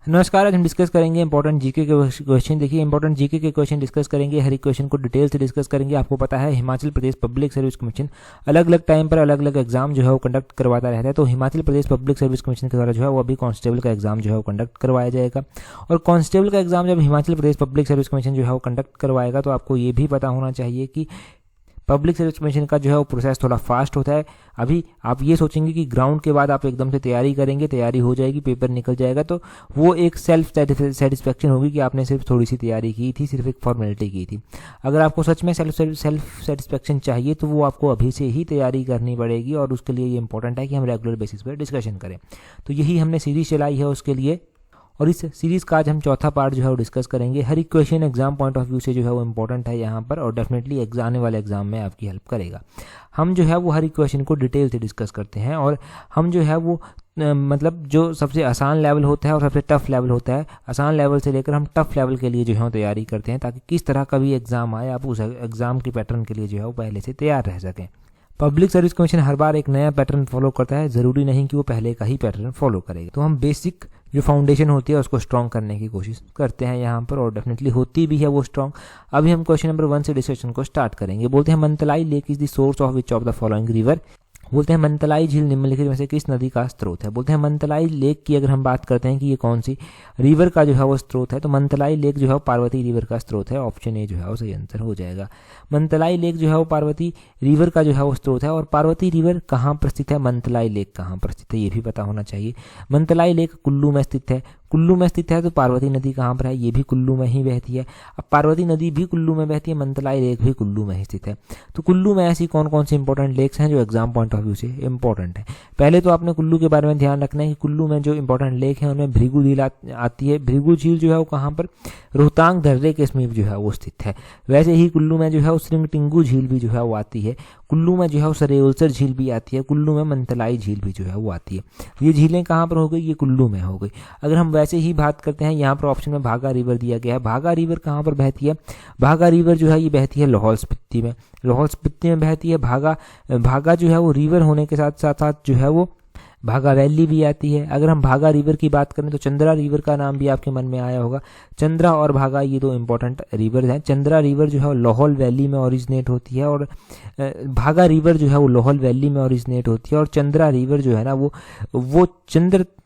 नमस्कार, आज हम डिस्कस करेंगे इंपॉर्टेंट जीके के क्वेश्चन। देखिए, इंपॉर्टेंट जीके के क्वेश्चन डिस्कस करेंगे, हर एक क्वेश्चन को डिटेल से डिस्कस करेंगे। आपको पता है Himachal Pradesh public service commission अलग अलग टाइम पर अलग अलग एग्जाम जो है वो कंडक्ट करवाता रहता है। तो Himachal Pradesh public service commission के द्वारा जो है वो अभी कांस्टेबल का एग्जाम जो है वो कंडक्ट करवाया जाएगा। और कांस्टेबल का एग्जाम जब Himachal Pradesh public service commission जो है वो कंडक्ट करवाएगा तो आपको ये भी पता होना चाहिए कि पब्लिक सर्विस कमीशन का जो है वो प्रोसेस थोड़ा फास्ट होता है। अभी आप ये सोचेंगे कि ग्राउंड के बाद आप एकदम से तैयारी करेंगे, तैयारी हो जाएगी, पेपर निकल जाएगा, तो वो एक सेल्फ सेटिस्फेक्शन होगी कि आपने सिर्फ थोड़ी सी तैयारी की थी, सिर्फ एक फॉर्मेलिटी की थी। अगर आपको सच में सेल्फ सेटिस्फेक्शन चाहिए तो वो आपको अभी से ही तैयारी करनी पड़ेगी और उसके लिए ये इंपॉर्टेंट है कि हम रेगुलर बेसिस पर डिस्कशन करें। तो यही हमने सीरीज चलाई है उसके लिए, और इस सीरीज़ का आज हम चौथा पार्ट जो है वो डिस्कस करेंगे। हर एक question exam point of view से जो है वो इंपॉर्टेंट है यहाँ पर और डेफिनेटली आने वाले एग्जाम में आपकी हेल्प करेगा। हम जो है वो हर एक क्वेश्चन को डिटेल से डिस्कस करते हैं और हम जो है वो मतलब जो सबसे आसान लेवल होता है और सबसे टफ लेवल होता है, आसान लेवल से लेकर हम टफ लेवल के लिए जो है तैयारी करते हैं ताकि किस तरह का भी एग्जाम आए आप उस एग्जाम की पैटर्न के लिए जो है वो पहले से तैयार रह सकें। पब्लिक सर्विस कमीशन हर बार एक नया पैटर्न फॉलो करता है, ज़रूरी नहीं कि वो पहले का ही पैटर्न फॉलो करेगा। तो हम बेसिक जो फाउंडेशन होती है उसको स्ट्रॉन्ग करने की कोशिश करते हैं यहाँ पर और डेफिनेटली होती भी है वो स्ट्रॉन्ग। अभी हम क्वेश्चन नंबर 1 से डिस्कशन को स्टार्ट करेंगे। बोलते हैं Mantalai lake is the source of which of the following river. बोलते हैं मनतलाई झील निम्नलिखित में से किस नदी का स्रोत है। बोलते हैं मनतलाई लेक की अगर हम बात करते हैं कि ये कौन सी रिवर का जो है वो स्रोत है, तो मनतलाई लेक जो है वो पार्वती रिवर का स्रोत है। ऑप्शन ए जो है वो सही आंसर हो जाएगा। मनतलाई लेक जो है वो पार्वती रिवर का जो है वो स्रोत है। और पार्वती रिवर कहाँ पर स्थित है, मनतलाई लेक कहाँ पर स्थित है, ये भी पता होना चाहिए। मनतलाई लेक कुल्लू में स्थित है। कुल्लू में स्थित है तो पार्वती नदी कहाँ पर है, ये भी कुल्लू में ही बहती है। अब पार्वती नदी भी कुल्लू में बहती है, मनतलाई लेक भी कुल्लू में ही स्थित है। तो कुल्लू में ऐसी कौन कौन सी इंपॉर्टेंट लेक्स हैं जो एग्जाम पॉइंट ऑफ व्यू से इंपॉर्टेंट है। पहले तो आपने कुल्लू के बारे में ध्यान रखना है कि कुल्लू में जो इंपॉर्टेंट लेक है उनमें भृगु झील आती है। भृगु झील जो है वो कहाँ पर, रोहतांग दर्रे के समीप जो है वो स्थित है। वैसे ही कुल्लू में जो है वो श्रिंगटिंगू झील भी जो है वो आती है। कुल्लू में जो है वो सरेउलसर झील भी आती है। कुल्लू में मनतलाई झील भी जो है वो आती है। ये झीलें कहाँ पर हो गई, ये कुल्लू में हो गई। अगर हम वैसे ही बात करते हैं, यहाँ पर ऑप्शन में भागा रिवर दिया गया है। भागा रिवर कहाँ पर बहती है, भागा रिवर जो है ये बहती है लाहौल स्पीति में। लाहौल स्पीति में बहती है। भागा जो है वो रिवर होने के साथ साथ जो है वो भागा वैली भी आती है। अगर हम भागा रिवर की बात करें तो चंद्रा रिवर का नाम भी आपके मन में आया होगा। चंद्रा और भागा ये दो इंपॉर्टेंट रिवर हैं। चंद्रा रिवर जो है वो लाहौल वैली में ओरिजिनेट होती है और भागा रिवर जो है वो लाहौल वैली में ओरिजिनेट होती है। और चंद्रा रिवर जो है ना वो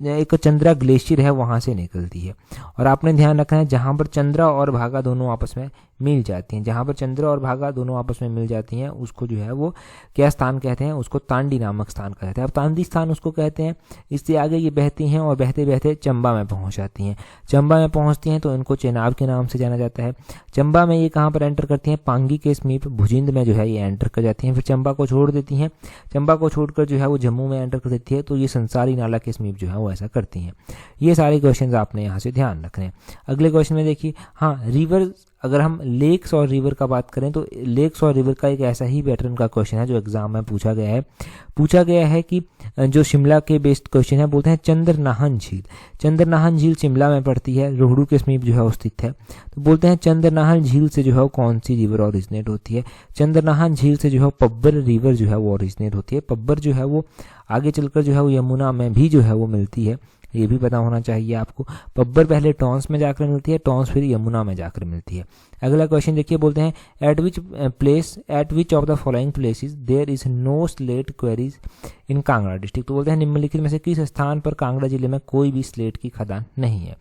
एक चंद्रा ग्लेशियर है, वहाँ से निकलती है। और आपने ध्यान रखना है जहाँ पर चंद्रा और भागा दोनों आपस में मिल जाती हैं, जहाँ पर चंद्रा और भागा दोनों आपस में मिल जाती हैं उसको जो है वो क्या स्थान कहते हैं, उसको तांडी नामक स्थान कहते हैं। अब तांडी स्थान उसको कहते हैं। इससे आगे ये बहती हैं और बहते बहते चंबा में पहुँच जाती हैं। चंबा में पहुँचती हैं तो इनको चेनाब के नाम से जाना जाता है। चंबा में ये कहाँ पर एंटर करती हैं, पांगी के समीप भुजिंद में जो है ये एंटर कर जाती हैं। फिर चंबा को छोड़ देती हैं। चंबा को छोड़कर जो है वो जम्मू में एंटर कर देती है। तो ये संसारी नाला के समीप जो है वो ऐसा करती हैं। ये सारे क्वेश्चन आपने यहाँ से ध्यान रखने हैं। अगले क्वेश्चन में देखिए, हाँ रिवर, अगर हम लेक्स और रिवर का बात करें तो लेक्स और रिवर का एक ऐसा ही पैटर्न का क्वेश्चन है जो एग्जाम में पूछा गया है कि जो शिमला के बेस्ड क्वेश्चन है। बोलते हैं चंद्रनाहन झील। चंद्रनाहन झील शिमला में पड़ती है, रोहड़ू के समीप जो है वो स्थित है। तो बोलते हैं चंद्रनाहन झील से जो है वो कौन सी रिवर ओरिजिनेट होती है। चंद्रनाहन झील से जो है पब्बर रिवर जो है वो ओरिजिनेट होती है। पब्बर जो है वो आगे चलकर जो है वो यमुना में भी जो है वो मिलती है, ये भी पता होना चाहिए आपको। पब्बर पहले टॉन्स में जाकर मिलती है, टॉन्स फिर यमुना में जाकर मिलती है। अगला क्वेश्चन देखिए, बोलते हैं at which of the following places there is no slate quarries in Kangra district. तो बोलते हैं निम्नलिखित में से किस स्थान पर कांगड़ा जिले में कोई भी स्लेट की खदान नहीं है।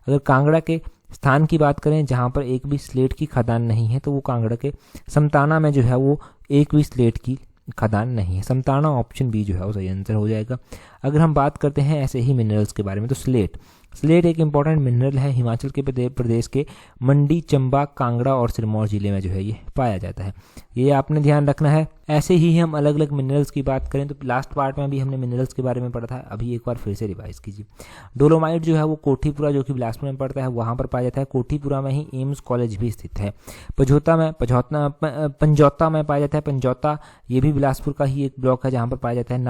अगर कांगड़ा के स्थान की बात करें जहाँ पर एक भी स्लेट की खदान नहीं है तो वो कांगड़ा के समताना में जो है वो एक भी स्लेट की खदान नहीं है। समताना ऑप्शन बी जो है वो सही आंसर हो जाएगा। अगर हम बात करते हैं ऐसे ही मिनरल्स के बारे में तो स्लेट एक इंपॉर्टेंट मिनरल है। हिमाचल के प्रदेश के मंडी, चंबा, कांगड़ा और सिरमौर जिले में जो है ये पाया जाता है। ये आपने ध्यान रखना है। ऐसे ही हम अलग अलग मिनरल्स की बात करें तो लास्ट पार्ट में भी हमने मिनरल्स के बारे में पढ़ा था, अभी एक बार फिर से रिवाइज कीजिए। डोलोमाइट जो है वो कोठीपुरा जो कि बिलासपुर में पड़ता है वहाँ पर पाया जाता है। कोठीपुरा में ही एम्स कॉलेज भी स्थित है। पंजौता में पाया जाता है। पंजौता ये भी बिलासपुर का ही एक ब्लॉक है जहाँ पर पाया जाता है।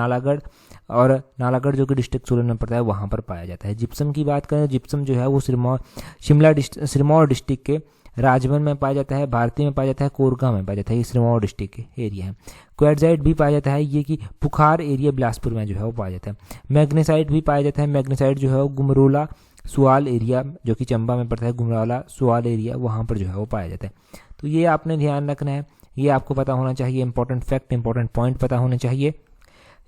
नालागढ़ जो कि डिस्ट्रिक्ट सोलन में पड़ता है वहाँ पर पाया जाता है। जिप्सम की बात करें, जिप्सम जो है वो सिरमौर डिस्ट्रिक्ट के राजवन में पाया जाता है। भारती में पाया जाता है। कोरगा में पाया जाता है। ये सिरमौर डिस्ट्रिक्ट के एरिया है। क्वेटजाइट भी पाया जाता है, ये कि बुखार एरिया बिलासपुर में जो है वो पाया जाता है। मैग्नेसाइट भी पाया जाता है। मैग्नेसाइट जो है वो गुमरोला सुआल एरिया जो कि चंबा में पड़ता है, गुमराला सुआल एरिया, वहाँ पर जो है वो पाया जाता है। तो ये आपने ध्यान रखना है, ये आपको पता होना चाहिए, इंपॉर्टेंट फैक्ट इंपॉर्टेंट पॉइंट पता होने चाहिए।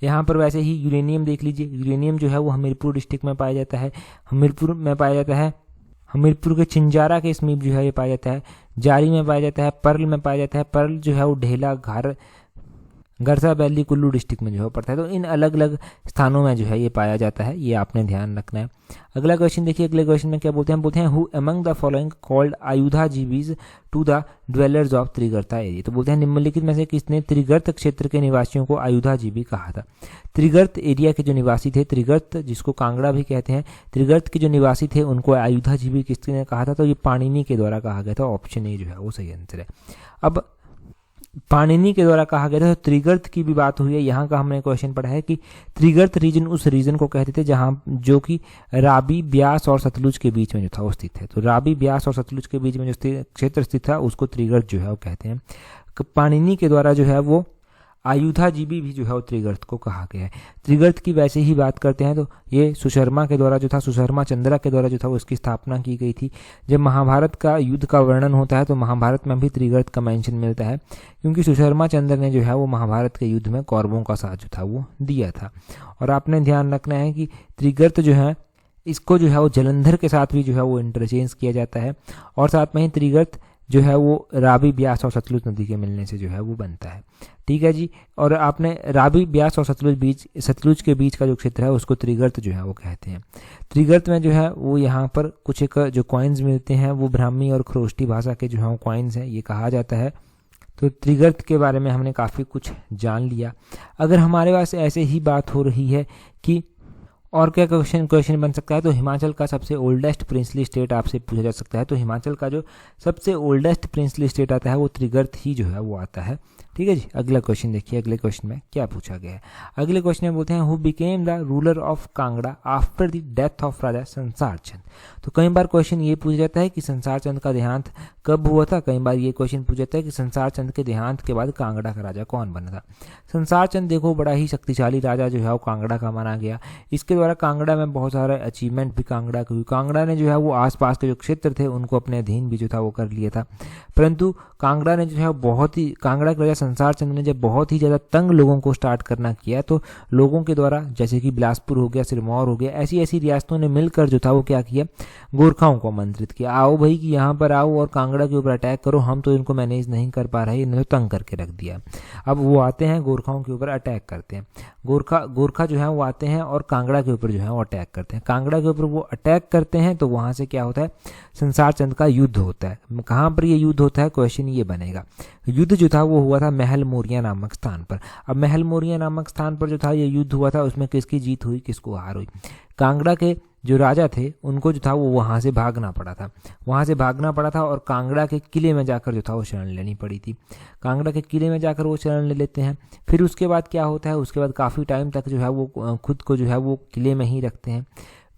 यहाँ पर वैसे ही यूरेनियम देख लीजिए, यूरेनियम जो है वो हमीरपुर डिस्ट्रिक्ट में पाया जाता है, हमीरपुर में पाया जाता है, हमीरपुर के चिंजारा के समीप जो है ये पाया जाता है, जारी में पाया जाता है, पर्ल में पाया जाता है, पर्ल जो है वो ढेला गरसा वैली कुल्लू डिस्ट्रिक्ट में जो है पड़ता है। तो इन अलग अलग स्थानों में जो है ये पाया जाता है, ये आपने ध्यान रखना है। अगला क्वेश्चन देखिए, अगले क्वेश्चन में क्या बोलते हैं, बोलते हैं who among the following called Ayudhajivis to the dwellers of Trigarta area. तो बोलते हैं निम्नलिखित में से किसने त्रिगर्त क्षेत्र के निवासियों को आयुधा जीबी कहा था। त्रिगर्त एरिया के जो निवासी थे, त्रिगर्त जिसको कांगड़ा भी कहते हैं, त्रिगर्त के जो निवासी थे उनको आयुधा जीबी किसने कहा था, तो ये पाणिनि के द्वारा कहा गया था। ऑप्शन ए जो है वो सही आंसर है। अब पाणिनि के द्वारा कहा गया था, तो त्रिगर्त की भी बात हुई है। यहाँ का हमने क्वेश्चन पढ़ा है कि त्रिगर्त रीजन उस रीजन को कहते थे जहाँ जो कि राबी, ब्यास और सतलुज के बीच में जो था वो स्थित है। तो राबी, ब्यास और सतलुज के बीच में जो क्षेत्र स्थित था उसको त्रिगर्त जो है वो कहते हैं। पाणिनि के द्वारा जो है वो आयुधा जीबी भी जो है वो त्रिगर्त को कहा गया है। त्रिगर्त की वैसे ही बात करते हैं तो ये सुशर्मा के द्वारा जो था, सुशर्मा चंद्रा के द्वारा जो था वो इसकी स्थापना की गई थी। जब महाभारत का युद्ध का वर्णन होता है तो महाभारत में भी त्रिगर्त का मेंशन मिलता है, क्योंकि सुशर्मा चंद्र ने जो है वो महाभारत के युद्ध में कौरवों का साथ जो था वो दिया था। और आपने ध्यान रखना है कि त्रिगर्त जो है इसको जो है वो जलंधर के साथ भी जो है वो इंटरचेंज किया जाता है, और साथ में ही त्रिगर्त जो है वो राबी, ब्यास और सतलुज नदी के मिलने से जो है वो बनता है। ठीक है जी। और आपने राबी, ब्यास और सतलुज के बीच का जो क्षेत्र है उसको त्रिगर्त जो है वो कहते हैं। त्रिगर्त में जो है वो यहाँ पर कुछ एक जो कॉइन्स मिलते हैं वो ब्राह्मी और खरोष्टी भाषा के जो है वो कॉइन्स हैं, ये कहा जाता है। तो त्रिगर्त के बारे में हमने काफ़ी कुछ जान लिया। अगर हमारे पास ऐसे ही बात हो रही है कि और क्या क्वेश्चन बन सकता है, तो हिमाचल का सबसे ओल्डेस्ट प्रिंसली स्टेट आपसे पूछा जा सकता है। तो हिमाचल का जो सबसे ओल्डेस्ट प्रिंसली स्टेट आता है वो त्रिगर्त ही जो है वो आता है। ठीक है जी। अगला क्वेश्चन देखिए, अगले क्वेश्चन में क्या पूछा गया है। अगले क्वेश्चन में बोलते हैं who became the ruler of Kangra after the death of Raja Sansar Chand. तो कई बार क्वेश्चन ये पूछा जाता है कि संसार चंद का देहांत कब हुआ था। कई बार ये क्वेश्चन पूछा जाता है कि संसार चंद के देहांत के बाद कांगड़ा का राजा कौन बना था। संसार चंद देखो बड़ा ही शक्तिशाली राजा जो है वो कांगड़ा का माना गया। इसके द्वारा कांगड़ा में बहुत सारे अचीवमेंट भी कांगड़ा की हुई। कांगड़ा ने जो है वो आसपास के जो क्षेत्र थे उनको अपने अधीन भी जो था वो कर लिया था। परंतु कांगड़ा ने जो है कांगड़ा के राजा संसार चंद ने जब बहुत ही ज़्यादा तंग लोगों को स्टार्ट करना किया, तो लोगों के द्वारा जैसे कि बिलासपुर हो गया, सिरमौर हो गया, ऐसी ऐसी रियासतों ने मिलकर जो था वो क्या किया, गोरखाओं को आमंत्रित किया, आओ भाई कि यहाँ पर आओ और कांगड़ा के ऊपर अटैक करो, हम तो इनको मैनेज नहीं कर पा रहे, इन्हें तो तंग करके रख दिया। अब वो आते हैं गोरखाओं के ऊपर अटैक करते हैं। गोरखा जो है वो आते हैं और कांगड़ा के ऊपर जो है वो अटैक करते हैं। कांगड़ा के ऊपर वो अटैक करते हैं तो वहाँ से क्या होता है, संसार चंद का युद्ध होता है। कहाँ पर ये युद्ध होता है, क्वेश्चन ये बनेगा। युद्ध जो था वो हुआ था महल मोरिया नामक स्थान पर। अब महल मोरिया नामक स्थान पर जो था ये युद्ध हुआ था, उसमें किसकी जीत हुई, किसको हार हुई। कांगड़ा के जो राजा थे उनको जो था वो वहाँ से भागना पड़ा था और कांगड़ा के किले में जाकर जो था वो शरण लेनी पड़ी थी। कांगड़ा के किले में जाकर वो शरण ले लेते हैं। फिर उसके बाद क्या होता है, उसके बाद काफ़ी टाइम तक जो है वो खुद को जो है वो किले में ही रखते हैं।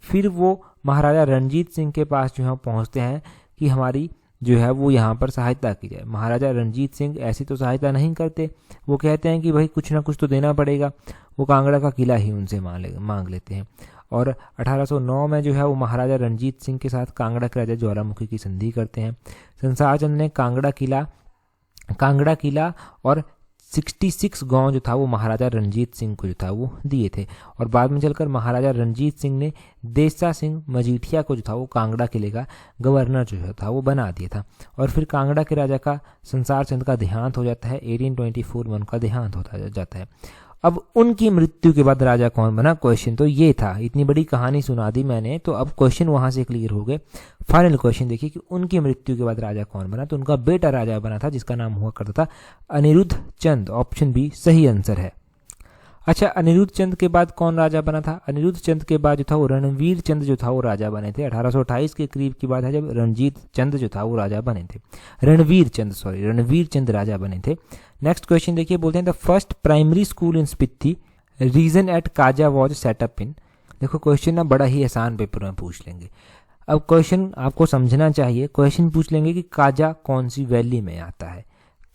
फिर वो महाराजा रणजीत सिंह के पास जो है पहुँचते हैं कि हमारी जो है वो यहाँ पर सहायता की जाए। महाराजा रणजीत सिंह ऐसी तो सहायता नहीं करते, वो कहते हैं कि भाई कुछ ना कुछ तो देना पड़ेगा। वो कांगड़ा का किला ही उनसे मांग लेते हैं और 1809 में जो है वो महाराजा रणजीत सिंह के साथ कांगड़ा के राजा ज्वालामुखी की संधि करते हैं। संसार चंद ने कांगड़ा किला और 66 गांव जो था वो महाराजा रणजीत सिंह को जो था वो दिए थे और बाद में चलकर महाराजा रणजीत सिंह ने देसा सिंह मजीठिया को जो था वो कांगड़ा किले का गवर्नर जो था वो बना दिया था। और फिर कांगड़ा के राजा का संसार चंद का देहांत हो जाता है। 1824 में उनका देहांत होता जाता है। अब उनकी मृत्यु के बाद राजा कौन बना, क्वेश्चन तो ये था। इतनी बड़ी कहानी सुना दी मैंने, तो अब क्वेश्चन वहां से क्लियर हो गए। फाइनल क्वेश्चन देखिए कि उनकी मृत्यु के बाद राजा कौन बना, तो उनका बेटा राजा बना था जिसका नाम हुआ करता था अनिरुद्ध चंद। ऑप्शन बी सही आंसर है। अच्छा, अनिरुद्ध चंद के बाद कौन राजा बना था, अनिरुद्ध चंद के बाद जो था वो रणवीर चंद जो था वो राजा बने थे। 1828 के करीब की बात है जब रणजीत चंद जो था वो राजा बने थे। रणवीर चंद राजा बने थे। नेक्स्ट क्वेश्चन देखिए, बोलते हैं the first primary school in Spiti region at Kaza was set up in. देखो क्वेश्चन ना बड़ा ही आसान पेपर में पूछ लेंगे। अब क्वेश्चन आपको समझना चाहिए। क्वेश्चन पूछ लेंगे कि काजा कौन सी वैली में आता है,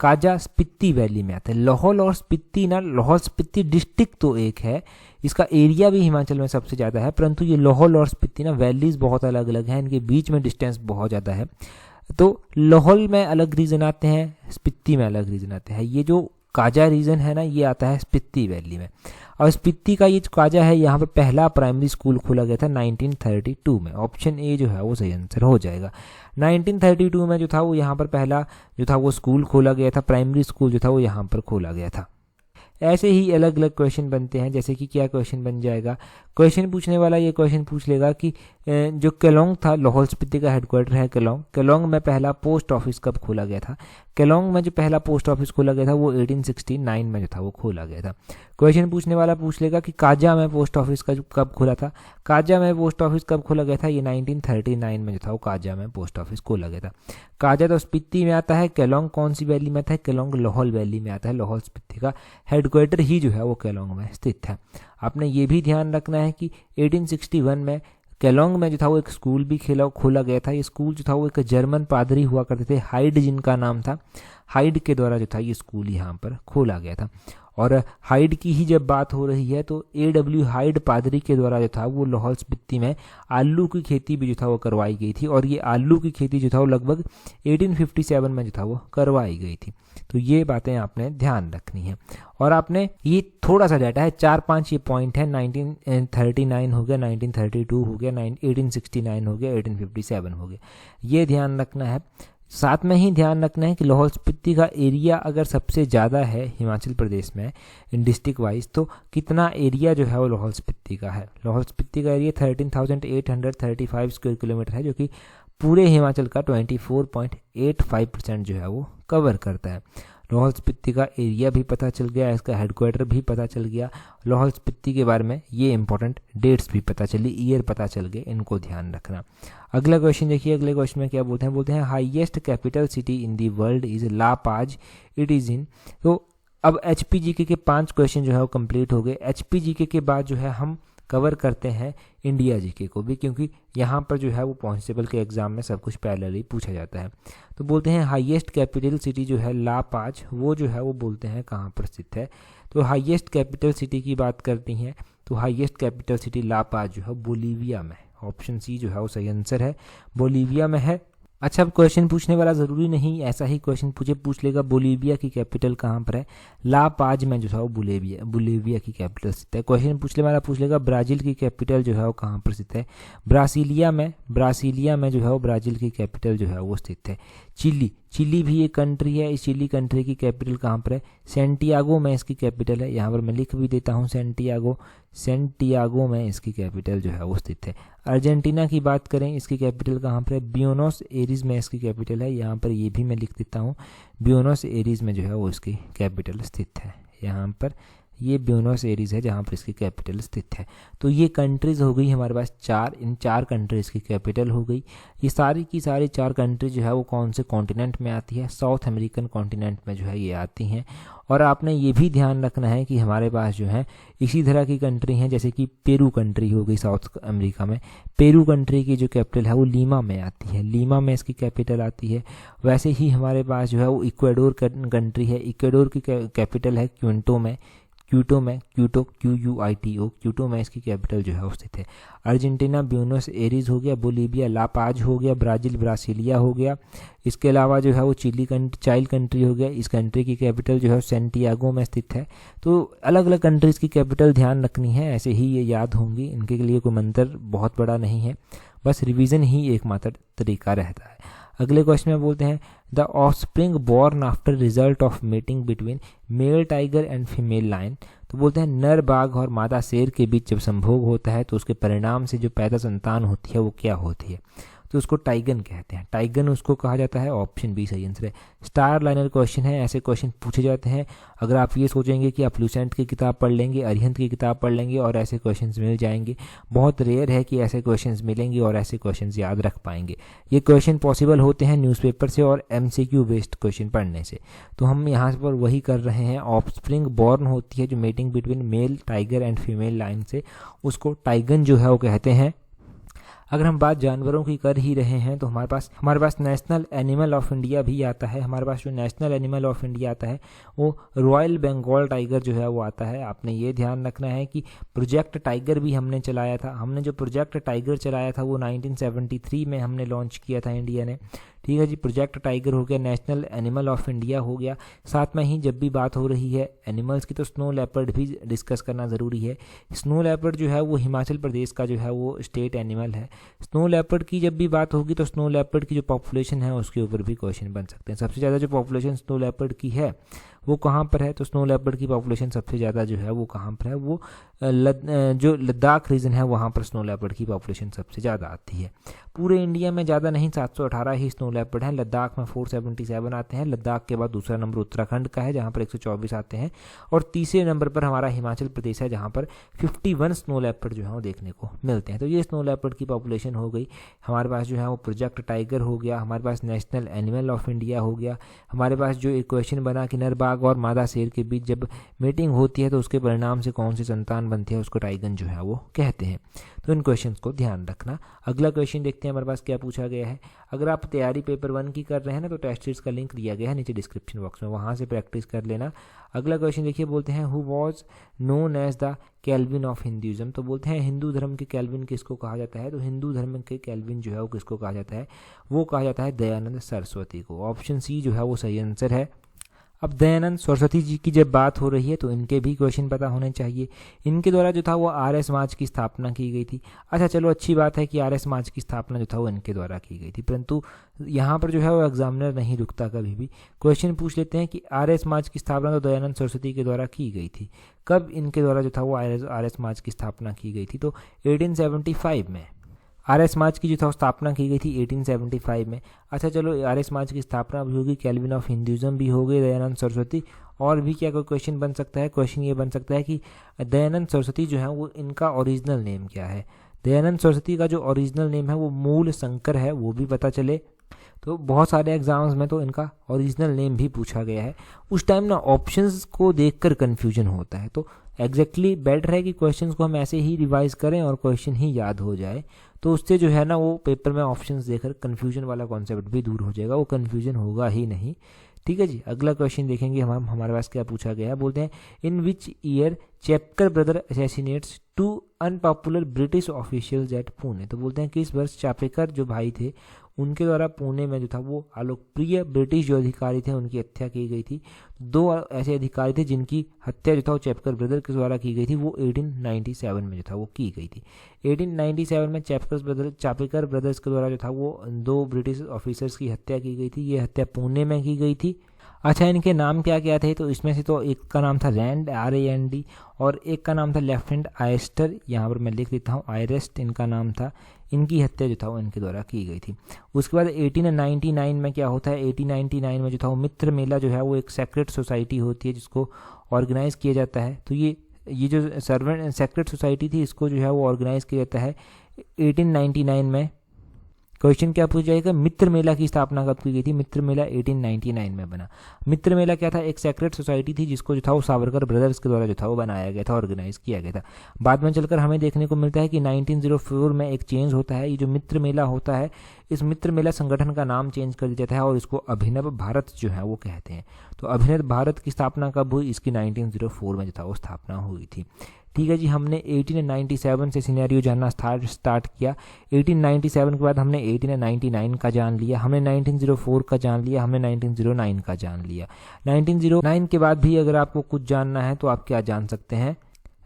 काजा स्पीति वैली में आता है। लाहौल और स्पीति ना, लाहौल स्पीति डिस्ट्रिक्ट तो एक है, इसका एरिया भी हिमाचल में सबसे ज़्यादा है, परंतु ये लाहौल और स्पीति ना वैलीज बहुत अलग अलग हैं, इनके बीच में डिस्टेंस बहुत ज़्यादा है। तो लाहौल में अलग रीजन आते हैं, स्पीति में अलग रीजन आते हैं। ये जो काजा रीजन है ना, ये आता है स्पीति वैली में। और स्पीति का ये जो काजा है, यहाँ पर पहला प्राइमरी स्कूल खोला गया था 1932 में। ऑप्शन ए जो है वो सही आंसर हो जाएगा। 1932 में जो था वो यहाँ पर पहला जो था वो स्कूल खोला गया था, प्राइमरी स्कूल जो था वो यहाँ पर खोला गया था। ऐसे ही अलग अलग क्वेश्चन बनते हैं, जैसे कि क्या क्वेश्चन बन जाएगा, क्वेश्चन पूछने वाला ये क्वेश्चन पूछ लेगा कि जो केलोंग था, लाहौल स्पीति का हेडक्वार्टर है केलोंग, केलोंग में पहला पोस्ट ऑफिस कब खोला गया था। केलोंग में जो पहला पोस्ट ऑफिस खोला गया था वो 1869 में जो था वो खोला गया था। क्वेश्चन पूछने वाला पूछ लेगा कि काजा में पोस्ट ऑफिस कब खोला था। काजा में पोस्ट ऑफिस कब खोला गया था, ये 1939 में जो था वो काजा में पोस्ट ऑफिस खोला गया था। काजा तो स्पीति में आता है, केलोंग कौन सी वैली में आता है, केलोंग लाहौल वैली में आता है। लाहौल स्पीति का हेडक्वार्टर ही जो है वो केलोंग में स्थित है। आपने ये भी ध्यान रखना है कि 1861 में केलोंग में जो था वो एक स्कूल भी खोला गया था। ये स्कूल जो था वो एक जर्मन पादरी हुआ करते थे, हाइड जिनका नाम था, हाइड के द्वारा जो था ये स्कूल यहाँ पर खोला गया था। और हाइड की ही जब बात हो रही है तो A.W. हाइड पादरी के द्वारा जो था वो लाहौल स्पीति में आलू की खेती भी जो था वो करवाई गई थी, और ये आलू की खेती जो था वो लगभग 1857 में जो था वो करवाई गई थी। तो ये बातें आपने ध्यान रखनी है। और आपने ये थोड़ा सा डाटा है, 4-5 ये पॉइंट है, 1939 हो गया, 1932 हो गया, 1869 हो गया, 1857 हो गया, ये ध्यान रखना है। साथ में ही ध्यान रखना है कि लाहौल स्पीति का एरिया अगर सबसे ज़्यादा है हिमाचल प्रदेश में इन डिस्ट्रिक्ट वाइज, तो कितना एरिया जो है वो लाहौल स्पीति का है। लाहौल स्पीति का एरिया 13,835 स्क्वायर किलोमीटर है, जो कि पूरे हिमाचल का 24.85% जो है वो कवर करता है। लाहौल स्पीति का एरिया भी पता चल गया, इसका हेडक्वार्टर भी पता चल गया, लाहौल स्पीति के बारे में ये इंपॉर्टेंट डेट्स भी पता चली, ईयर पता चल गए, इनको ध्यान रखना। अगला क्वेश्चन देखिए, अगले क्वेश्चन में क्या बोलते हैं highest capital city in the world is La Paz, it is in. तो अब HPGK के 5 क्वेश्चन जो है वो कंप्लीट हो गए। HPGK के बाद जो है हम कवर करते हैं इंडिया GK को भी, क्योंकि यहाँ पर जो है वो कांस्टेबल के एग्जाम में सब कुछ पैरेलली पूछा जाता है। तो बोलते हैं हाईएस्ट कैपिटल सिटी जो है ला पाज, वो जो है वो बोलते हैं कहाँ पर स्थित है। तो हाईएस्ट कैपिटल सिटी की बात करती हैं तो हाईएस्ट कैपिटल सिटी ला पाज जो है बोलीविया में, ऑप्शन सी जो है वो सही आंसर है, बोलीविया में है। अच्छा, अब क्वेश्चन पूछने वाला ज़रूरी नहीं ऐसा ही क्वेश्चन पूछ लेगा बोलीविया की कैपिटल कहाँ पर है। ला पाज में जो है वो बोलीविया की कैपिटल स्थित है। क्वेश्चन पूछने वाला पूछ लेगा ब्राज़ील की कैपिटल जो है वो कहाँ पर स्थित है। ब्रासीलिया में जो है वो ब्राज़ील की कैपिटल जो है वो स्थित है। चिली भी एक कंट्री है, इस चिली कंट्री की कैपिटल कहाँ पर है, सेंटियागो में इसकी कैपिटल है। यहाँ पर मैं लिख भी देता हूँ सेंटियागो में इसकी कैपिटल जो है वो स्थित है। अर्जेंटीना की बात करें, इसकी कैपिटल कहाँ पर है, ब्यूनोस एरीज में इसकी कैपिटल है। यहाँ पर ये भी मैं लिख देता हूँ, ब्यूनोस एरीज में जो है वो इसकी कैपिटल स्थित है। यहाँ पर ये ब्यूनोस एरीज है जहाँ पर इसकी कैपिटल स्थित है। तो ये कंट्रीज़ हो गई हमारे पास 4, इन 4 कंट्रीज़ की कैपिटल हो गई। ये सारी की सारी 4 कंट्रीज जो है वो कौन से कॉन्टिनेंट में आती है, साउथ अमेरिकन कॉन्टिनेंट में जो है ये आती हैं। और आपने ये भी ध्यान रखना है कि हमारे पास जो है इसी तरह की कंट्री हैं, जैसे कि पेरू कंट्री हो गई साउथ अमेरिका में, पेरू कंट्री की जो कैपिटल है वो लीमा में आती है, लीमा में इसकी कैपिटल आती है। वैसे ही हमारे पास जो है वो इक्वाडोर कंट्री है, इक्वाडोर की कैपिटल है क्यूटो में, क्यूटो में इसकी कैपिटल जो है वो स्थित है। अर्जेंटीना ब्यूनोस एरीज हो गया, बोलीविया ला पाज हो गया, ब्राज़ील ब्रासीलिया हो गया। इसके अलावा जो है वो चिली चाइल्ड कंट्री हो गया, इस कंट्री की कैपिटल जो है सेंटियागो में स्थित है। तो अलग अलग कंट्रीज़ की कैपिटल ध्यान रखनी है, ऐसे ही ये याद होंगी, इनके लिए कोई मंत्र बहुत बड़ा नहीं है, बस रिवीजन ही एकमात्र तरीका रहता है। अगले क्वेश्चन में बोलते हैं the offspring born after result of meeting between male tiger and female lion. तो बोलते हैं नर बाघ और मादा शेर के बीच जब संभोग होता है तो उसके परिणाम से जो पैदा संतान होती है वो क्या होती है, तो उसको टाइगन कहते हैं, टाइगन उसको कहा जाता है। ऑप्शन बी सही आंसर है। स्टार लाइनर क्वेश्चन है, ऐसे क्वेश्चन पूछे जाते हैं। अगर आप ये सोचेंगे कि आप लूसेंट की किताब पढ़ लेंगे, अरिहंत की किताब पढ़ लेंगे और ऐसे क्वेश्चंस मिल जाएंगे, बहुत रेयर है कि ऐसे क्वेश्चंस मिलेंगे और ऐसे क्वेश्चंस याद रख पाएंगे। ये क्वेश्चन पॉसिबल होते हैं न्यूज़पेपर से और MCQ बेस्ड क्वेश्चन पढ़ने से। तो हम यहाँ पर वही कर रहे हैं, ऑफस्प्रिंग बॉर्न होती है जो meeting between male tiger and female line से, उसको टाइगन जो है वो कहते हैं। अगर हम बात जानवरों की कर ही रहे हैं तो हमारे पास नेशनल एनिमल ऑफ इंडिया भी आता है। हमारे पास जो नेशनल एनिमल ऑफ इंडिया आता है वो रॉयल बंगाल टाइगर जो है वो आता है। आपने ये ध्यान रखना है कि प्रोजेक्ट टाइगर भी हमने चलाया था। हमने जो प्रोजेक्ट टाइगर चलाया था वो 1973 में हमने लॉन्च किया था इंडिया ने। ठीक है जी, प्रोजेक्ट टाइगर हो गया, नेशनल एनिमल ऑफ इंडिया हो गया। साथ में ही जब भी बात हो रही है एनिमल्स की तो स्नो लेपर्ड भी डिस्कस करना ज़रूरी है। स्नो लेपर्ड जो है वो हिमाचल प्रदेश का जो है वो स्टेट एनिमल है। स्नो लेपर्ड की जब भी बात होगी तो स्नो लेपर्ड की जो पॉपुलेशन है उसके ऊपर भी क्वेश्चन बन सकते हैं। सबसे ज़्यादा जो पॉपुलेशन स्नो लेपर्ड की है वो कहाँ पर है, तो स्नो लेपर्ड की पॉपुलेशन सबसे ज़्यादा जो है वो कहाँ पर है, वो जो लद्दाख रीजन है वहाँ पर स्नो लेपर्ड की पॉपुलेशन सबसे ज़्यादा आती है। पूरे इंडिया में ज़्यादा नहीं, 718 ही स्नो लेपर्ड हैं। लद्दाख में 477 आते हैं। लद्दाख के बाद दूसरा नंबर उत्तराखंड का है जहाँ पर 124 आते हैं, और तीसरे नंबर पर हमारा हिमाचल प्रदेश है जहाँ पर 51 स्नो लेपर्ड जो है वो देखने को मिलते हैं। तो ये स्नो लेपर्ड की पॉपुलेशन हो गई। हमारे पास जो है वो प्रोजेक्ट टाइगर हो गया, हमारे पास नेशनल एनिमल ऑफ इंडिया हो गया। हमारे पास जो एक क्वेश्चन बना कि नर बाघ और मादा शेर के बीच जब मीटिंग होती है तो उसके परिणाम से कौन सी संतान बनती है, उसको टाइगन जो है वो कहते हैं। तो इन क्वेश्चंस को ध्यान रखना। अगला क्वेश्चन देखते हैं हमारे पास क्या पूछा गया है। अगर आप तैयारी पेपर 1 की कर रहे हैं ना तो टेस्ट सीरीज का लिंक दिया गया है नीचे डिस्क्रिप्शन बॉक्स में, वहाँ से प्रैक्टिस कर लेना। अगला क्वेश्चन देखिए, बोलते हैं who was known as the Calvin of Hinduism. तो बोलते हैं हिंदू धर्म के कैल्विन किसको कहा जाता है, तो हिंदू धर्म के कैल्विन जो है वो किसको कहा जाता है, वो कहा जाता है दयानंद सरस्वती को। ऑप्शन सी जो है वो सही आंसर है। अब दयानंद सरस्वती जी की जब बात हो रही है तो इनके भी क्वेश्चन पता होने चाहिए। इनके द्वारा जो था वो आर्य समाज की स्थापना की गई थी। अच्छा चलो, अच्छी बात है कि आर्य समाज की स्थापना जो था वो इनके द्वारा की गई थी, परंतु यहाँ पर जो है वो एग्जामिनर नहीं रुकता, कभी भी क्वेश्चन पूछ लेते हैं कि आर्य समाज की स्थापना तो दयानंद सरस्वती के द्वारा की गई थी। कब इनके द्वारा जो था वो आर्य समाज की स्थापना की गई थी, तो 1875 में आर्य समाज की जो था स्थापना की गई थी 1875 में। अच्छा चलो, आर्य समाज की स्थापना भी होगी, कैल्विन ऑफ हिंदुइज्म भी हो गए, दयानंद सरस्वती, और भी क्या कोई क्वेश्चन बन सकता है। क्वेश्चन ये बन सकता है कि दयानंद सरस्वती जो है वो इनका ओरिजिनल नेम क्या है। दयानंद सरस्वती का जो ओरिजिनल नेम है वो मूल शंकर है, वो भी पता चले। तो बहुत सारे एग्जाम्स में तो इनका ओरिजिनल नेम भी पूछा गया है। उस टाइम ना ऑप्शंस को देखकर कन्फ्यूजन होता है, तो एग्जैक्टली बेटर है कि क्वेश्चंस को हम ऐसे ही रिवाइज करें और क्वेश्चन ही याद हो जाए, तो उससे जो है ना वो पेपर में ऑप्शंस देखकर कन्फ्यूजन वाला कॉन्सेप्ट भी दूर हो जाएगा, वो कन्फ्यूजन होगा ही नहीं। ठीक है जी, अगला क्वेश्चन देखेंगे हम, हमारे पास क्या पूछा गया है। बोलते हैं in which year Chapekar brother assassinates 2 unpopular British officials at Pune. तो बोलते हैं किस वर्ष चापेकर जो भाई थे उनके द्वारा पुणे में जो था वो आलोकप्रिय ब्रिटिश जो अधिकारी थे उनकी हत्या की गई थी। 2 ऐसे अधिकारी थे जिनकी हत्या जो था वो चैपकर ब्रदर के द्वारा की गई थी, वो 1897 में जो था वो की गई थी। 1897 में चापेकर ब्रदर्स के द्वारा जो था वो 2 ब्रिटिश ऑफिसर्स की हत्या की गई थी। ये हत्या पुणे में की गई थी। अच्छा, इनके नाम क्या क्या थे, तो इसमें से तो एक का नाम था रैंड, RAND, और एक का नाम था लेफ्टिनेंट आयस्टर, यहाँ पर मैं लिख देता हूँ आयरेस्ट इनका नाम था। इनकी हत्या जो था वो इनके द्वारा की गई थी। उसके बाद 1899 में क्या होता है, 1899 में जो था वो मित्र मेला जो है वो एक सेक्रेट सोसाइटी होती है जिसको ऑर्गेनाइज किया जाता है। तो ये जो सर्वेंट सेक्रेट सोसाइटी थी इसको जो है वो ऑर्गेनाइज किया जाता है 1899 में। क्वेश्चन क्या पूछा जाएगा, मित्र मेला की स्थापना कब की गई थी। मित्र मेला 1899 में बना। मित्र मेला क्या था, एक सेक्रेट सोसाइटी थी जिसको जो था वो सावरकर ब्रदर्स के द्वारा जो था वो बनाया गया था, ऑर्गेनाइज किया गया था। बाद में चलकर हमें देखने को मिलता है कि 1904 में एक चेंज होता है। ये जो मित्र मेला होता है, इस मित्र मेला संगठन का नाम चेंज कर दिया जाता है और इसको अभिनव भारत जो है वो कहते हैं। तो अभिनव भारत की स्थापना कब हुई, इसकी 1904 में जो था वो स्थापना हुई थी। ठीक है जी, हमने 1897 से सिनेरियो जानना स्टार्ट किया। 1897 के बाद हमने 1899 का जान लिया, हमने 1904 का जान लिया, हमने 1909 का जान लिया। 1909 के बाद भी अगर आपको कुछ जानना है तो आप क्या जान सकते हैं।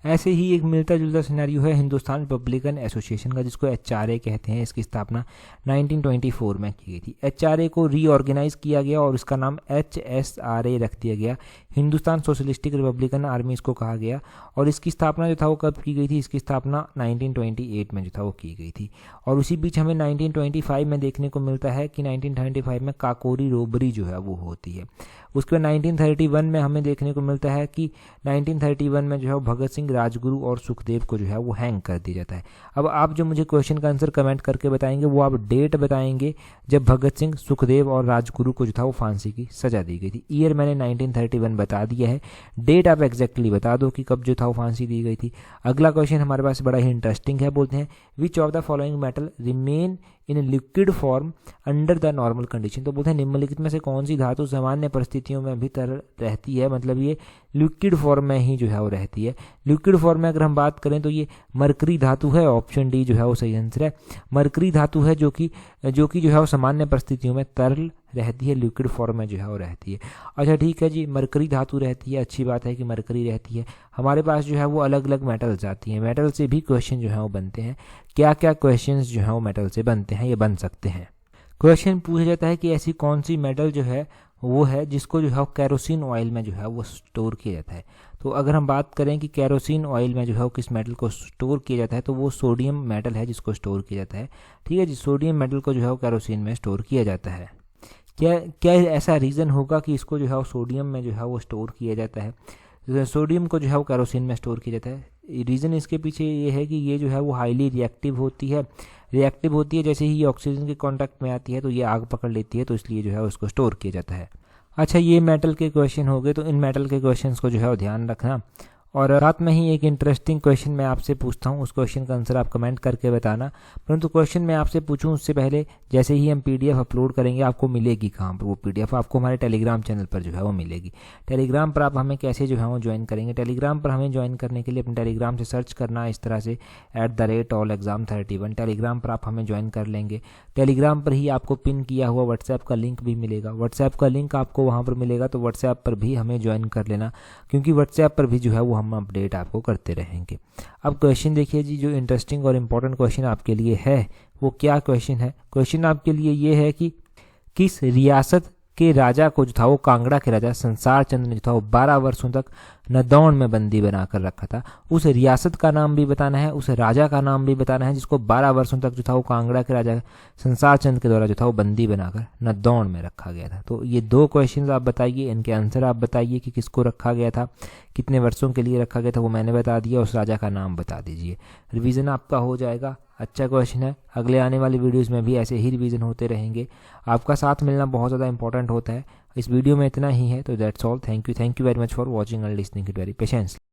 ऐसे ही एक मिलता जुलता सिनेरियो है हिंदुस्तान रिपब्लिकन एसोसिएशन का, जिसको HRA कहते हैं। इसकी स्थापना 1924 में की गई थी। HRA को रीऑर्गेनाइज किया गया और इसका नाम HSRA रख दिया गया। हिंदुस्तान सोशलिस्टिक रिपब्लिकन आर्मी इसको कहा गया। और इसकी स्थापना जो था वो कब की गई थी, इसकी स्थापना 1928 में जो था वो की गई थी। और उसी बीच हमें 1925 में देखने को मिलता है कि 1925 में काकोरी रोबरी जो है वो होती है। उसके बाद 1931 में हमें देखने को मिलता है कि 1931 में जो है भगत सिंह, राजगुरु और सुखदेव को जो है वो हैंग कर दिया जाता है। अब आप जो मुझे क्वेश्चन का आंसर कमेंट करके बताएंगे वो आप डेट बताएंगे जब भगत सिंह, सुखदेव और राजगुरु को जो था वो फांसी की सजा दी गई थी। ईयर मैंने 1931 बता दिया है। डेट आप एग्जैक्टली बता दो कि कब जो था वो फांसी दी गई थी। अगला क्वेश्चन हमारे पास बड़ा ही इंटरेस्टिंग है, बोलते हैं विच of the following metal remain in liquid form under the normal condition. तो बोलते हैं निम्नलिखित में से कौन सी धातु सामान्य परिस्थितियों में भी तरल रहती है, मतलब ये लिक्विड फॉर्म में ही जो है वो रहती है। लिक्विड फॉर्म में अगर हम बात करें तो ये मरकरी धातु है, ऑप्शन डी जो है वो सही आंसर है। मरकरी धातु है जो कि जो है वो सामान्य परिस्थितियों में तरल रहती है, लिक्विड फॉर्म में जो है वो रहती है। अच्छा ठीक है जी, मरकरी धातु रहती है, अच्छी बात है कि मरकरी रहती है। हमारे पास जो है वो अलग अलग मेटल्स आती हैं, मेटल से भी क्वेश्चन जो है वो बनते हैं। क्या क्या क्वेश्चंस जो है वो मेटल से बनते हैं, ये बन सकते हैं। क्वेश्चन पूछा जाता है कि ऐसी कौन सी मेटल जो है वो है जिसको जो है कैरोसिन ऑयल में जो है वो स्टोर किया जाता है। तो अगर हम बात करें कि कैरोसिन ऑयल में जो है वो किस मेटल को स्टोर किया जाता है, तो वो सोडियम मेटल है जिसको स्टोर किया जाता है। ठीक है जी, सोडियम मेटल को जो है वो कैरोसिन में स्टोर किया जाता है। क्या ऐसा रीज़न होगा कि इसको जो है वो सोडियम में जो है वो स्टोर किया जाता है, सोडियम को जो है वो कैरोसिन में स्टोर किया जाता है? रीज़न इसके पीछे ये है कि ये जो है वो हाईली रिएक्टिव होती है। जैसे ही ये ऑक्सीजन के कांटेक्ट में आती है तो ये आग पकड़ लेती है, तो इसलिए जो है उसको स्टोर किया जाता है। अच्छा, ये मेटल के क्वेश्चन हो गए, तो इन मेटल के क्वेश्चंस को जो है वो ध्यान रखना। और साथ में ही एक इंटरेस्टिंग क्वेश्चन मैं आपसे पूछता हूँ, उस क्वेश्चन का आंसर आप कमेंट करके बताना। परंतु क्वेश्चन मैं आपसे पूछूं उससे पहले, जैसे ही हम पीडीएफ अपलोड करेंगे आपको मिलेगी कहाँ पर वो पीडीएफ? आपको हमारे टेलीग्राम चैनल पर जो है वो मिलेगी। टेलीग्राम पर आप हमें कैसे जो है वो ज्वाइन करेंगे? टेलीग्राम पर हमें ज्वाइन करने के लिए अपने टेलीग्राम से सर्च करना इस तरह से @allexam31। टेलीग्राम पर आप हमें ज्वाइन कर लेंगे। टेलीग्राम पर ही आपको पिन किया हुआ व्हाट्सएप का लिंक भी मिलेगा, व्हाट्सएप का लिंक आपको वहाँ पर मिलेगा, तो व्हाट्सएप पर भी हमें ज्वाइन कर लेना, क्योंकि व्हाट्सएप पर भी जो है वो हम अपडेट आपको करते रहेंगे। अब क्वेश्चन देखिए जी, जो इंटरेस्टिंग और इम्पोर्टेंट क्वेश्चन आपके लिए है वो क्या क्वेश्चन है? क्वेश्चन आपके लिए ये है कि किस रियासत के राजा को जो था वो कांगड़ा के राजा संसार चंद्र ने जो था वो 12 वर्षों तक नदौन में बंदी बनाकर रखा था? उस रियासत का नाम भी बताना है, उस राजा का नाम भी बताना है जिसको 12 वर्षों तक जो था वो कांगड़ा के राजा संसार चंद्र के द्वारा जो था वो बंदी बनाकर नदौन में रखा गया था। तो ये दो क्वेश्चन आप बताइए, इनके आंसर आप बताइए कि किसको रखा गया था, कितने वर्षों के लिए रखा गया था, वो मैंने बता दिया। उस राजा का नाम बता दीजिए, रिवीजन आपका हो जाएगा। अच्छा क्वेश्चन है, अगले आने वाली वीडियोस में भी ऐसे ही रिवीजन होते रहेंगे। आपका साथ मिलना बहुत ज़्यादा इंपॉर्टेंट होता है। इस वीडियो में इतना ही है, तो that's all. Thank you very much for watching and listening it very patiently.